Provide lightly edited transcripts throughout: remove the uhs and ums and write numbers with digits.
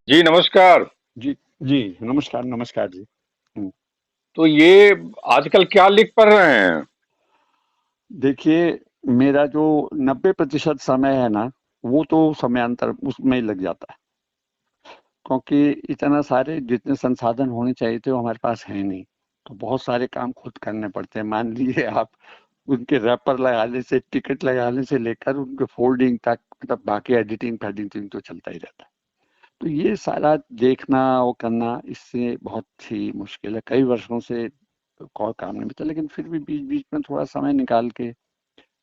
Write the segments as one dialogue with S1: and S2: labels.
S1: जी नमस्कार।
S2: जी, जी, नमस्कार, नमस्कार जी। हुँ,
S1: तो ये आजकल क्या लिख पढ़ रहे हैं?
S2: देखिए मेरा जो 90% समय है ना, वो तो समयांतर उसमें ही लग जाता है, क्योंकि इतना सारे जितने संसाधन होने चाहिए थे वो हमारे पास है नहीं। तो बहुत सारे काम खुद करने पड़ते हैं। मान लीजिए आप उनके रैपर लगाने से, टिकट लगाने से लेकर उनके फोल्डिंग तक मतलब बाकी एडिटिंग-फेडिटिंग तो चलता ही रहता है। तो ये सारा देखना और करना इससे बहुत ही मुश्किल है। कई वर्षों से और काम नहीं मिलता, लेकिन फिर भी बीच-बीच में थोड़ा समय निकाल के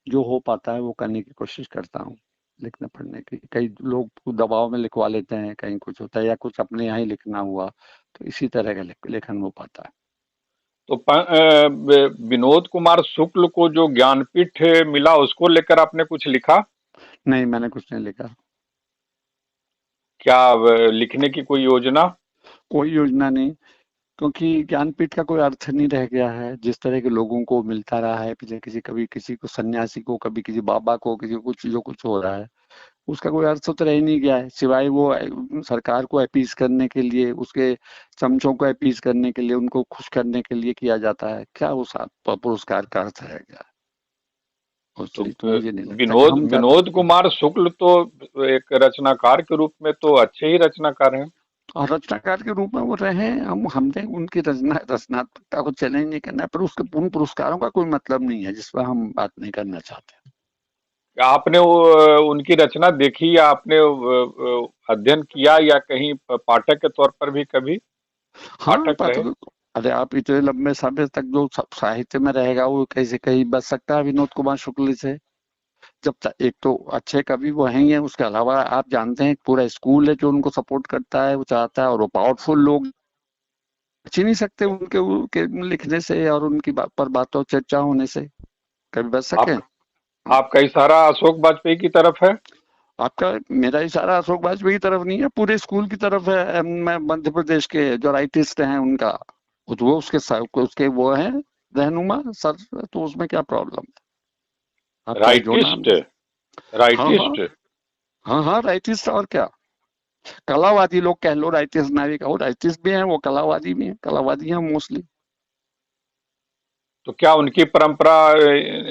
S2: जो हो पाता है वो करने की कोशिश करता हूँ, लिखने पढ़ने की। कई लोग दबाव में लिखवा लेते हैं, कहीं कुछ होता है या कुछ अपने यहाँ ही लिखना हुआ, तो इसी तरह का लेखन हो पाता है।
S1: तो विनोद कुमार शुक्ल को जो ज्ञानपीठ मिला उसको लेकर आपने कुछ लिखा?
S2: नहीं, मैंने कुछ नहीं लिखा।
S1: क्या लिखने की कोई योजना?
S2: कोई योजना नहीं, क्योंकि ज्ञानपीठ का कोई अर्थ नहीं रह गया है। जिस तरह के लोगों को मिलता रहा है, पीछे किसी कभी किसी को सन्यासी को, कभी किसी बाबा को, किसी को कुछ जो कुछ हो रहा है, उसका कोई अर्थ तो रह ही नहीं गया है, सिवाय वो सरकार को अपीस करने के लिए, उसके चमचों को अपीस करने के लिए, उनको खुश करने के लिए किया जाता है। क्या उस पुरस्कार का अर्थ रह गया है?
S1: तो
S2: इसलिए तो मुझे नहीं लगता कि
S1: विनोद
S2: हम चाहते
S1: विनोद कुमार शुक्ल तो एक रचनाकार के रूप में तो अच्छे ही रचनाकार हैं।
S2: और रचनाकार के रूप में वो रहे। हमने उनकी रचनात्मकता को चैलेंज नहीं करना है, पर उसके उन पुरस्कारों का कोई मतलब नहीं है जिस पर हम बात नहीं करना चाहते।
S1: क्या आपने वो उनकी रचना देखी या आपने अध्ययन किया या कहीं पाठक के तौर पर भी कभी
S2: हाँ,
S1: पाठक रहे?
S2: पाठक। अरे आप इतने लंबे समय तक जो साहित्य में रहेगा वो कैसे कहीं बच सकता है विनोद कुमार शुक्ल से? जब तक एक तो अच्छे कवि वो हैं ही हैं, उसके अलावा आप जानते हैं पूरा स्कूल है जो उनको सपोर्ट करता है, वो चाहता है, और वो पावरफुल लोग बच ही नहीं सकते उनके लिखने से और उनकी पर बातों चर्चा होने से। कभी बच सके?
S1: आप आपका इशारा अशोक वाजपेयी की तरफ है?
S2: आपका मेरा इशारा अशोक वाजपेयी की तरफ नहीं है, पूरे स्कूल की तरफ है। मैं मध्य प्रदेश के जो राइटिस्ट हैं उनका, वो उसके वो हैं रहनुमा सर, तो उसमें क्या प्रॉब्लम है? आप चाहे जो नाम।
S1: राइटिस्ट
S2: हाँ, हाँ।
S1: राइटिस्ट
S2: हाँ, हाँ, राइटिस्ट और क्या। कलावादी लोग कह लो, राइटिस्ट ना भी कहो, राइटिस्ट भी हैं वो, कलावादी भी हैं, कलावादी हैं मोस्टली।
S1: तो क्या उनकी परंपरा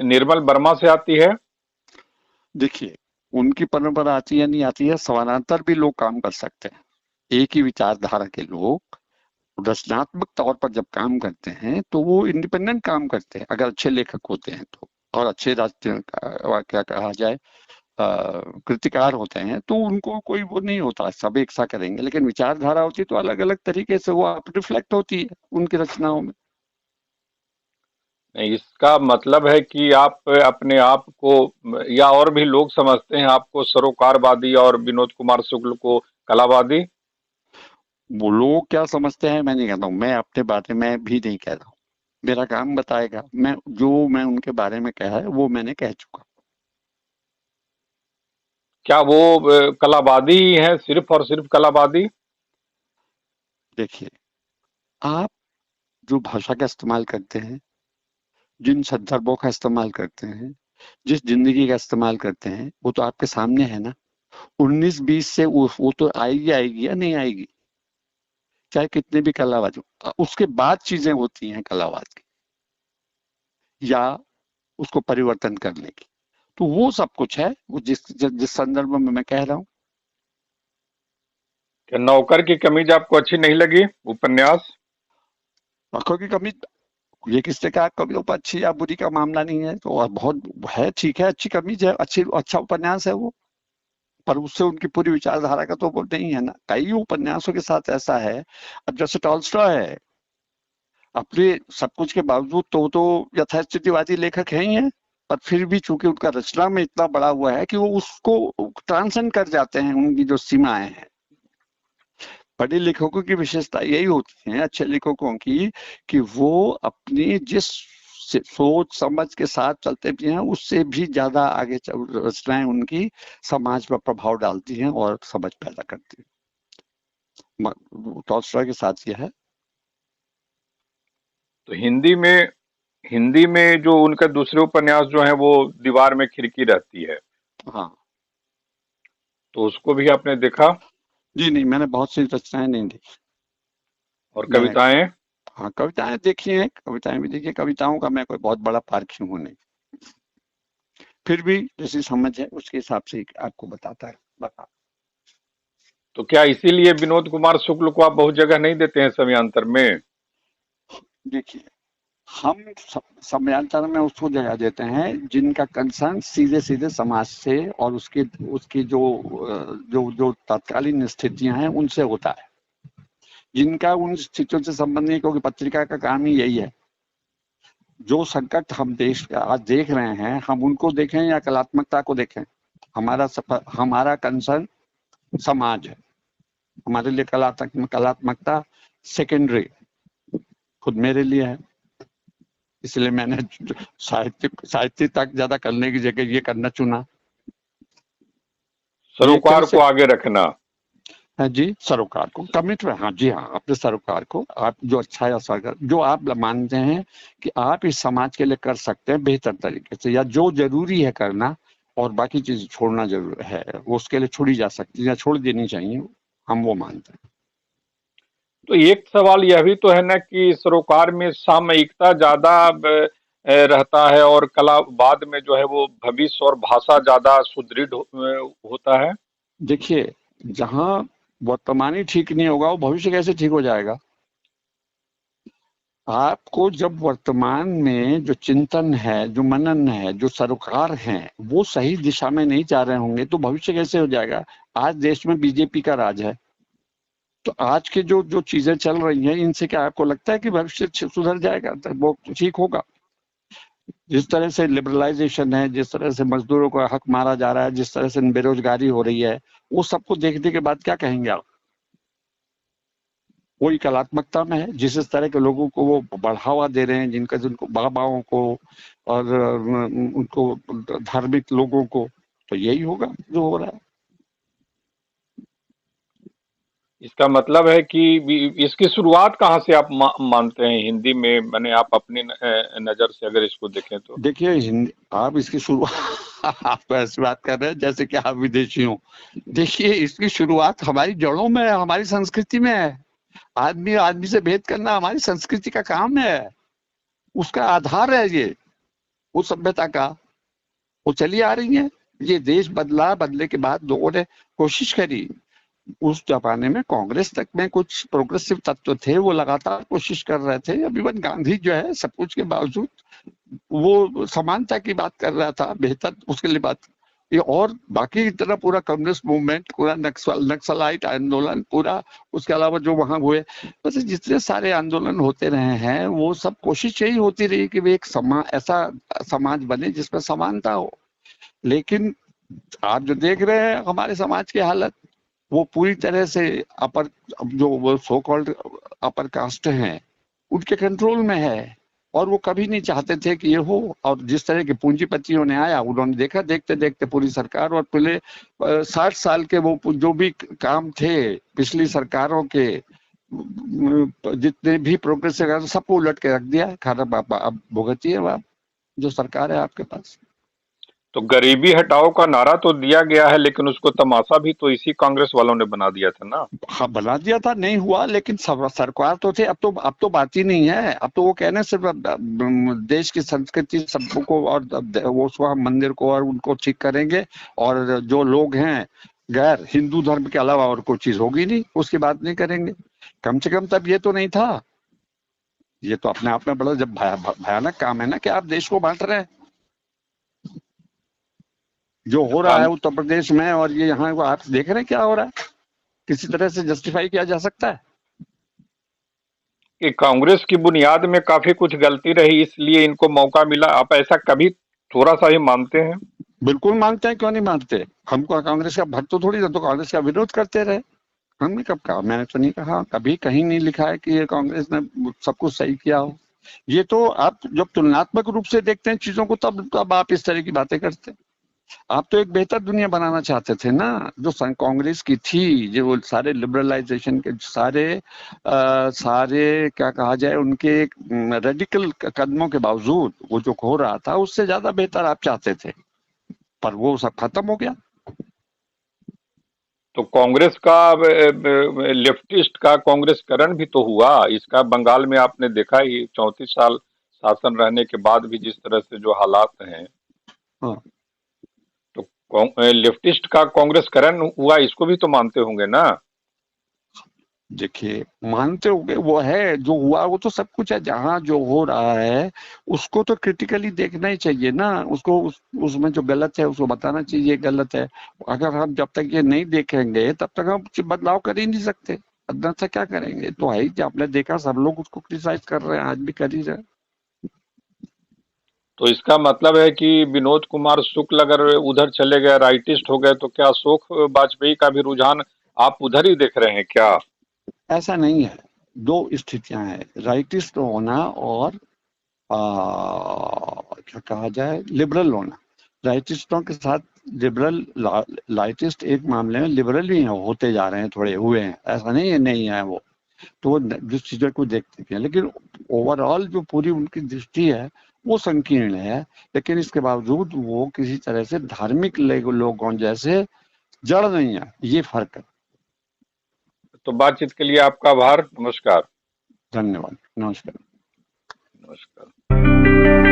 S1: निर्मल वर्मा से आती है?
S2: देखिए, उनकी परंपरा आती है नहीं आती है, समानांतर भी लोग काम कर सकते हैं। एक ही विचारधारा के लोग रचनात्मक तौर पर जब काम करते हैं तो वो इंडिपेंडेंट काम करते हैं, अगर अच्छे लेखक होते हैं तो। और अच्छे राष्ट्र क्या कहा जाए, कृतिकार होते हैं तो उनको कोई वो नहीं होता, सब एक सा करेंगे, लेकिन विचारधारा होती है तो अलग अलग तरीके से वो रिफ्लेक्ट होती है उनकी रचनाओं में।
S1: नहीं, इसका मतलब है कि आप अपने आप को या और भी लोग समझते हैं आपको सरोकारवादी और विनोद कुमार शुक्ल को कलावादी?
S2: वो लोग क्या समझते हैं मैं नहीं कहता हूँ, मैं अपने बारे में भी नहीं कह रहा हूँ। मेरा काम बताएगा, मैं उनके बारे में कहा है वो मैंने कह चुका।
S1: क्या वो कलावादी ही हैं, सिर्फ और सिर्फ कलावादी?
S2: देखिए, आप जो भाषा का इस्तेमाल करते हैं, जिन संदर्भों का इस्तेमाल करते हैं, जिस जिंदगी का इस्तेमाल करते हैं, वो तो आपके सामने है ना। 19-20 से वो तो आएगी आएगी या नहीं आएगी, चाहे कितने भी कलावाज हो। उसके बाद चीजें होती हैं कलावाद की, या उसको परिवर्तन करने की। तो वो सब कुछ है, वो जिस संदर्भ में मैं कह रहा हूँ।
S1: क्या नौकर की कमीज आपको अच्छी नहीं लगी उपन्यास?
S2: आंखों की कमी, ये किसने कहा कभी अच्छी या बुरी का मामला नहीं है, तो और बहुत है, ठीक है, अच्छी कमीज है, अच्छी अच्छा उपन्यास है वो। पर उससे उनकी पूरी विचारधारा का तो वो नहीं है ना। कई उपन्यासों के साथ ऐसा है, अब जैसे टॉल्स्टॉय है, अपने सब कुछ के बावजूद तो वो तो यथास्थितिवादी लेखक है ही है, पर फिर भी चूंकि उनका रचना में इतना बड़ा हुआ है कि वो उसको ट्रांसेंड कर जाते हैं, उनकी जो सीमाएं हैं। बड़े लेखकों की विशेषता यही होती है, अच्छे लेखकों की, कि वो अपनी जिस सोच समझ के साथ चलते भी हैं, उससे भी ज्यादा आगे रचनाएं उनकी समाज पर प्रभाव डालती हैं और समझ पैदा करती हैं। टॉल्स्टॉय के साथ यह है।
S1: तो हिंदी में जो उनका दूसरे उपन्यास जो है वो दीवार में खिड़की रहती है,
S2: हाँ,
S1: तो उसको भी आपने देखा?
S2: जी नहीं, मैंने बहुत सी रचनाएं नहीं देखी।
S1: और
S2: मैंने,
S1: कविताएं?
S2: हाँ कविताएं देखी हैं, कविताएं भी देखी हैं। कविताओं का मैं कोई बहुत बड़ा पारखी हूँ नहीं, फिर भी जैसी समझ है उसके हिसाब से आपको बताता है, बता।
S1: तो क्या इसीलिए विनोद कुमार शुक्ल को आप बहुत जगह नहीं देते हैं समयांतर में?
S2: देखिए, हम समयांतर में उसको जगह देते हैं जिनका कंसर्न सीधे सीधे समाज से और उसकी उसकी जो तत्कालीन स्थितियां हैं उनसे होता है, जिनका उन स्थितियों से संबंध नहीं, क्योंकि पत्रिका का काम ही यही है। जो संकट हम देश का आज देख रहे हैं, हम उनको देखें या कलात्मकता को देखें, हमारा कंसर्न समाज है। हमारे लिए कलात्मकता सेकेंडरी, खुद मेरे लिए है। इसलिए मैंने साहित्य तक ज्यादा करने की जगह ये करना चुना। ये एक तरह
S1: सरोकार
S2: से,
S1: को आगे रखना।
S2: हाँ जी, सरोकार को कमिट, हाँ जी, हाँ अपने सरोकार को, आप जो अच्छा है सरोकार जो आप मानते हैं कि आप इस समाज के लिए कर सकते हैं बेहतर तरीके से, या जो जरूरी है करना और बाकी चीज छोड़ना जरूर है, वो उसके लिए छोड़ी जा सकती है या छोड़ देनी चाहिए, हम वो मानते हैं।
S1: तो एक सवाल यह भी तो है ना कि सरोकार में सामयिकता ज्यादा रहता है और कला बाद में जो है वो भविष्य और भाषा ज्यादा सुदृढ़ होता है।
S2: देखिए, जहां वर्तमान ही ठीक नहीं होगा वो भविष्य कैसे ठीक हो जाएगा? आपको जब वर्तमान में जो चिंतन है, जो मनन है, जो सरोकार हैं, वो सही दिशा में नहीं जा रहे होंगे तो भविष्य कैसे हो जाएगा? आज देश में बीजेपी का राज है, तो आज के जो जो चीजें चल रही हैं इनसे क्या आपको लगता है कि भविष्य सुधर जाएगा? तो वो ठीक होगा? जिस तरह से लिबरलाइजेशन है, जिस तरह से मजदूरों का हक मारा जा रहा है, जिस तरह से बेरोजगारी हो रही है, वो सबको देखने के बाद क्या कहेंगे आप? वही कलात्मकता में है, जिस तरह के लोगों को वो बढ़ावा दे रहे हैं, जिनको बाबाओं को और उनको धार्मिक लोगों को, तो यही होगा जो हो रहा है।
S1: इसका मतलब है कि इसकी शुरुआत कहाँ से आप मानते हैं हिंदी में, मैंने आप अपनी नजर से अगर इसको देखें तो?
S2: देखिए, हिंदी आप इसकी शुरुआत आप तो ऐसी बात कर रहे हैं जैसे कि आप विदेशी हो। देखिए, इसकी शुरुआत हमारी जड़ों में है, हमारी संस्कृति में है। आदमी आदमी से भेद करना हमारी संस्कृति का काम है, उसका आधार है ये, उस सभ्यता का। वो चली आ रही है। ये देश बदला, बदले के बाद लोगों ने कोशिश करी। उस जमाने में कांग्रेस तक में कुछ प्रोग्रेसिव तत्व थे, वो लगातार कोशिश कर रहे थे। अब इवन गांधी जो है सब कुछ के बावजूद वो समानता की बात कर रहा था, बेहतर उसके लिए बात। ये और बाकी इतना पूरा कम्युनिस्ट मूवमेंट, पूरा नक्सलाइट आंदोलन पूरा, उसके अलावा जो वहां हुए, बस जितने सारे आंदोलन होते रहे हैं वो सब कोशिश यही होती रही कि वे एक ऐसा समाज बने जिसमें समानता हो। लेकिन आप जो देख रहे हैं हमारे समाज की हालत, वो पूरी तरह से अपर, जो वो सो कॉल्ड अपर कास्ट हैं उनके कंट्रोल में है, और वो कभी नहीं चाहते थे कि ये हो। और जिस तरह के पूंजीपतियों ने आया, उन्होंने देखा, देखते देखते पूरी सरकार और पहले 60 साल के वो जो भी काम थे पिछली सरकारों के, जितने भी प्रोग्रेसिव सबको उलट के रख दिया। खाना अब भुगतिए आप, जो सरकार है आपके पास।
S1: तो गरीबी हटाओ का नारा तो दिया गया है, लेकिन उसको तमाशा भी तो इसी कांग्रेस वालों ने बना दिया था ना।
S2: हाँ, बना दिया था, नहीं हुआ, लेकिन सरकार तो थे। अब तो बात ही नहीं है। अब तो वो कहने सिर्फ देश की संस्कृति सबको और वो स्व मंदिर को और उनको ठीक करेंगे, और जो लोग हैं गैर हिंदू धर्म के अलावा और कोई चीज होगी नहीं, उसकी बात नहीं करेंगे। कम से कम तब ये तो नहीं था। ये तो अपने आप में बड़ा जब भयानक काम है ना कि आप देश को बांट रहे हैं। जो हो रहा है उत्तर प्रदेश में और ये यहाँ आप देख रहे हैं क्या हो रहा है, किसी तरह से जस्टिफाई किया जा सकता है?
S1: कि कांग्रेस की बुनियाद में काफी कुछ गलती रही, इसलिए इनको मौका मिला, आप ऐसा कभी थोड़ा सा भी मानते हैं?
S2: बिल्कुल मानते हैं, क्यों नहीं मानते? हमको कांग्रेस का भक्त तो थोड़ी ना, तो कांग्रेस का विरोध करते रहे। हमने कब कहा? मैंने तो नहीं कहा, कभी कहीं नहीं लिखा है कि ये कांग्रेस ने सब कुछ सही किया हो। ये तो आप जब तुलनात्मक रूप से देखते हैं चीजों को, तब आप इस तरह की बातें करते हैं। आप तो एक बेहतर दुनिया बनाना चाहते थे ना, जो कांग्रेस की थी, जो वो सारे लिबरलाइजेशन के सारे क्या कहा जाए उनके रेडिकल कदमों के बावजूद वो जो हो रहा था उससे ज्यादा बेहतर आप चाहते थे, पर वो सब खत्म हो गया।
S1: तो कांग्रेस का लेफ्टिस्ट का कांग्रेसकरण भी तो हुआ। इसका बंगाल में आपने देखा ही, 34 साल शासन रहने के बाद भी जिस तरह से जो हालात हैं,
S2: हाँ,
S1: तो लेफ्टिस्ट का कांग्रेसकरण हुआ, इसको भी तो मानते होंगे ना।
S2: देखिए मानते होंगे, वो है जो हुआ वो तो सब कुछ है। जहाँ जो हो रहा है उसको तो क्रिटिकली देखना ही चाहिए ना। उसको उसमें जो गलत है उसको बताना चाहिए गलत है। अगर हम जब तक ये नहीं देखेंगे तब तक हम कुछ बदलाव कर ही नहीं सकते। अंदर से क्या करेंगे, तो है ही कि आपने देखा सब लोग उसको क्रिटिसाइज कर रहे हैं, आज भी कर ही रहे हैं।
S1: तो इसका मतलब है कि विनोद कुमार शुक्ल अगर उधर चले गए, राइटिस्ट हो गए, तो क्या अशोक वाजपेयी का भी रुझान आप उधर ही देख रहे हैं क्या?
S2: ऐसा नहीं है। दो स्थितियां हैं, राइटिस्ट होना और क्या कहा जाए, लिबरल होना। राइटिस्टों के साथ लिबरल, राइटिस्ट एक मामले में लिबरल भी होते जा रहे हैं, थोड़े हुए हैं, ऐसा नहीं है नहीं है वो। तो वो जिस चीजों को देखते हैं, लेकिन ओवरऑल जो पूरी उनकी दृष्टि है वो संकीर्ण है। लेकिन इसके बावजूद वो किसी तरह से धार्मिक लोगों जैसे जड़ नहीं है, ये फर्क है।
S1: तो बातचीत के लिए आपका आभार। नमस्कार।
S2: धन्यवाद, नमस्कार।
S1: नमस्कार।